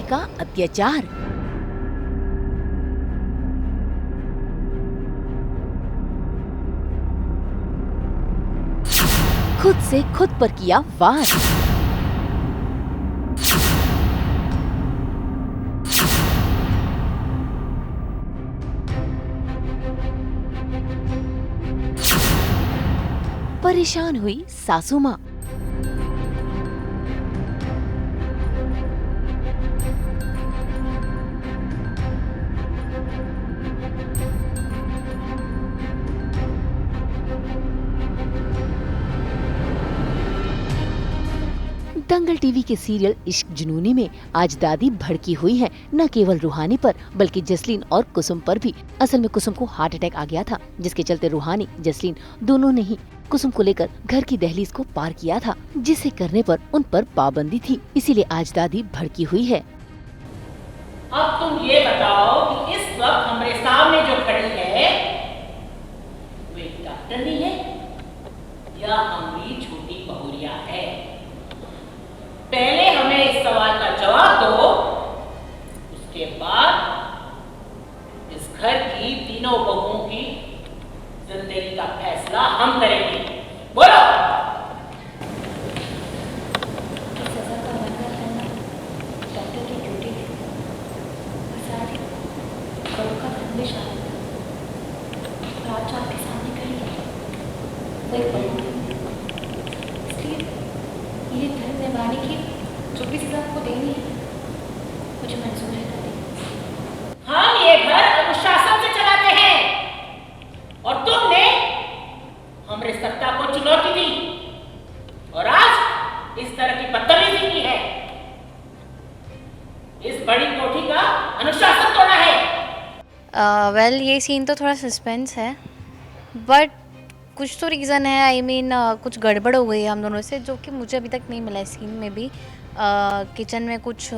का अत्याचार। खुद से खुद पर किया वार। परेशान हुई सासू माँ। दंगल टीवी के सीरियल इश्क जुनूनी में आज दादी भड़की हुई है, न केवल रूहानी पर बल्कि जसलीन और कुसुम पर भी। असल में कुसुम को हार्ट अटैक आ गया था, जिसके चलते रूहानी जसलीन दोनों ने ही कुसुम को लेकर घर की दहलीज को पार किया था, जिसे करने पर उन पर पाबंदी थी। इसीलिए आज दादी भड़की हुई है। अब तुम ये बताओ कि इस वक्त हमारे सामने जो खड़ी है वो एक डॉक्टरनी है या हमारी छोटी बहुरिया है? पहले हमें इस सवाल का जवाब दो, उसके बाद इस घर की तीनों बहुओं की जिंदगी का फैसला हम करेंगे। बोलो। ये धर्म निभाने की जो भी सजा आपको देनी है मुझे मंजूर है दादी। हम ये घर अनुशासन से चलाते हैं और तुमने हमारे सत्ता को चुनौती दी और आज इस तरह की बदतमीजी की है। इस बड़ी कोठी का अनुशासन तोड़ा है। वेल ये सीन तो थोड़ा सस्पेंस है, बट कुछ तो रीज़न है। आई मीन कुछ गड़बड़ हो गई है हम दोनों से, जो कि मुझे अभी तक नहीं मिला है सीन में भी। किचन में कुछ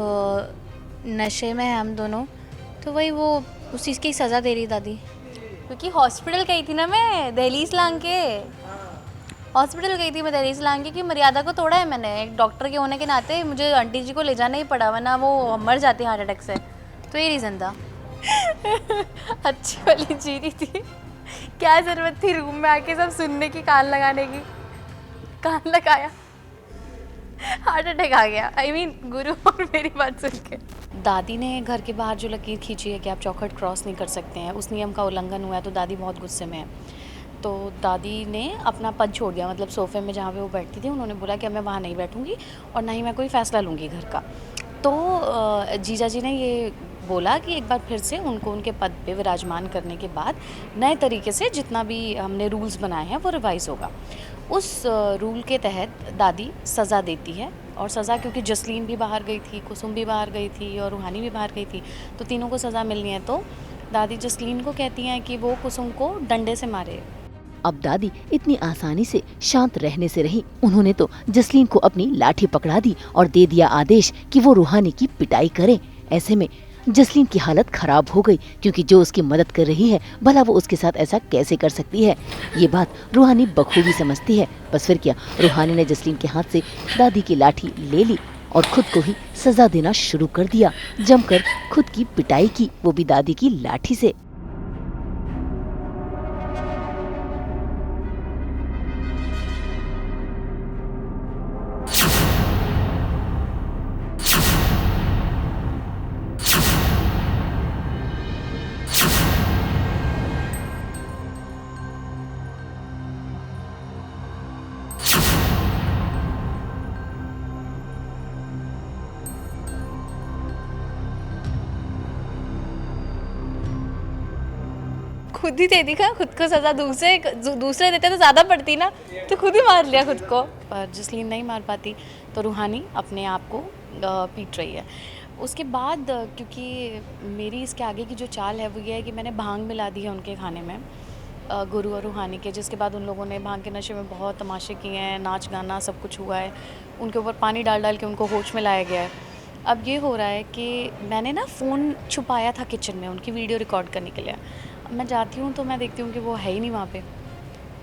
नशे में है हम दोनों, तो वही वो उस चीज़ की सज़ा दे रही दादी। क्योंकि हॉस्पिटल गई थी ना मैं दहलीज लांग के, हॉस्पिटल गई थी मैं दहलीज लांग के कि मर्यादा को तोड़ा है मैंने। एक डॉक्टर के होने के नाते मुझे आंटी जी को ले जाना ही पड़ा, वरना वो मर जाती हार्ट अटैक से। तो ये रीज़न था। अच्छी वाली जी रही थी, क्या ज़रूरत थी रूम में आके सब सुनने की, कान लगाने की। कान लगाया, हार्ट अटैक आ गया। आई मीन गुरु और मेरी बात सुन के। दादी ने घर के बाहर जो लकीर खींची है कि आप चौखट क्रॉस नहीं कर सकते हैं, उस नियम का उल्लंघन हुआ है, तो दादी बहुत गुस्से में है। तो दादी ने अपना पद छोड़ दिया, मतलब सोफे में जहाँ पे वो बैठती थी उन्होंने बोला कि अब मैं वहाँ नहीं बैठूँगी और ना ही मैं कोई फ़ैसला लूँगी घर का। तो जीजा जी ने ये बोला कि एक बार फिर से उनको उनके पद पे विराजमान करने के बाद नए तरीके से जितना भी हमने रूल्स बनाए हैं वो रिवाइज़ होगा। उस रूल के तहत दादी सज़ा देती है, और सज़ा क्योंकि जसलीन भी बाहर गई थी, कुसुम भी बाहर गई थी और रूहानी भी बाहर गई थी, तो तीनों को सज़ा मिलनी है। तो दादी जसलीन को कहती हैं कि वो कुसुम को डंडे से मारे। अब दादी इतनी आसानी से शांत रहने से रही। उन्होंने तो जसलीन को अपनी लाठी पकड़ा दी और दे दिया आदेश कि वो रूहानी की पिटाई करे। ऐसे में जसलीन की हालत खराब हो गई, क्योंकि जो उसकी मदद कर रही है भला वो उसके साथ ऐसा कैसे कर सकती है। ये बात रूहानी बखूबी समझती है। बस फिर क्या, रूहानी ने जसलीन के हाथ से दादी की लाठी ले ली और खुद को ही सजा देना शुरू कर दिया। जमकर खुद की पिटाई की, वो भी दादी की लाठी से। खुद ही दे दी, खुद को सज़ा दूसरे देते तो ज़्यादा पड़ती ना, तो खुद ही मार लिया खुद को। पर जसलीन नहीं मार पाती तो रूहानी अपने आप को पीट रही है। उसके बाद क्योंकि मेरी इसके आगे की जो चाल है वो ये है कि मैंने भांग मिला दी है उनके खाने में, गुरु और रूहानी के, जिसके बाद उन लोगों ने भांग के नशे में बहुत तमाशे किए हैं, नाच गाना सब कुछ हुआ है। उनके ऊपर पानी डाल डाल के उनको होश में लाया गया है। अब ये हो रहा है कि मैंने ना फ़ोन छुपाया था किचन में उनकी वीडियो रिकॉर्ड करने के लिए। मैं जाती हूँ तो मैं देखती हूँ कि वो है ही नहीं वहाँ पे,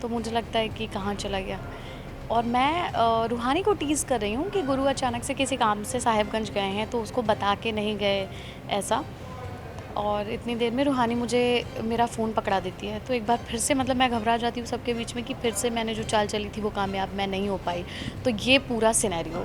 तो मुझे लगता है कि कहाँ चला गया। और मैं रूहानी को टीज़ कर रही हूँ कि गुरु अचानक से किसी काम से साहिबगंज गए हैं तो उसको बता के नहीं गए ऐसा। और इतनी देर में रूहानी मुझे मेरा फ़ोन पकड़ा देती है, तो एक बार फिर से मतलब मैं घबरा जाती हूँ सबके बीच में कि फिर से मैंने जो चाल चली थी वो कामयाब मैं नहीं हो पाई। तो ये पूरा सिनेरियो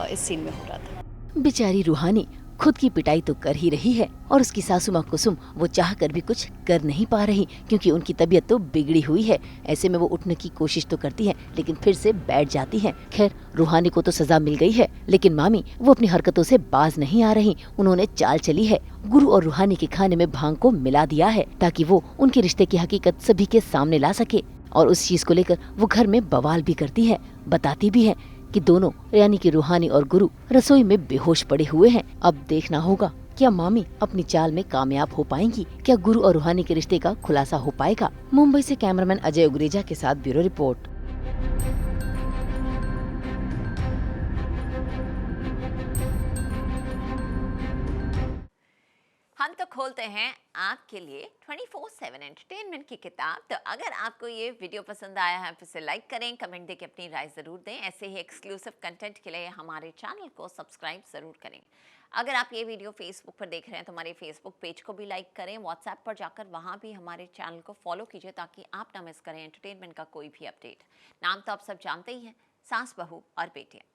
इस सीन में हो रहा था। बेचारी रूहानी खुद की पिटाई तो कर ही रही है और उसकी सासू माँ कुसुम वो चाह कर भी कुछ कर नहीं पा रही क्योंकि उनकी तबीयत तो बिगड़ी हुई है। ऐसे में वो उठने की कोशिश तो करती है लेकिन फिर से बैठ जाती है। खैर रूहानी को तो सजा मिल गई है लेकिन मामी वो अपनी हरकतों से बाज नहीं आ रही। उन्होंने चाल चली है, गुरु और रूहानी के खाने में भांग को मिला दिया है ताकि वो उनके रिश्ते की हकीकत सभी के सामने ला सके। और उस चीज को लेकर वो घर में बवाल भी करती है, बताती भी है कि दोनों यानी कि रूहानी और गुरु रसोई में बेहोश पड़े हुए हैं। अब देखना होगा क्या मामी अपनी चाल में कामयाब हो पाएंगी, क्या गुरु और रूहानी के रिश्ते का खुलासा हो पाएगा। मुंबई से कैमरामैन अजय उग्रेजा के साथ ब्यूरो रिपोर्ट। हम तो खोलते हैं आपके लिए 24/7 एंटरटेनमेंट की किताब। तो अगर आपको ये वीडियो पसंद आया है तो इसे लाइक करें, कमेंट देके अपनी राय ज़रूर दें। ऐसे ही एक्सक्लूसिव कंटेंट के लिए हमारे चैनल को सब्सक्राइब ज़रूर करें। अगर आप ये वीडियो फेसबुक पर देख रहे हैं तो हमारे फेसबुक पेज को भी लाइक करें। व्हाट्सएप पर जाकर वहाँ भी हमारे चैनल को फॉलो कीजिए ताकि आप ना मिस करें एंटरटेनमेंट का कोई भी अपडेट। नाम तो आप सब जानते ही हैं, सास बहू और बेटियाँ।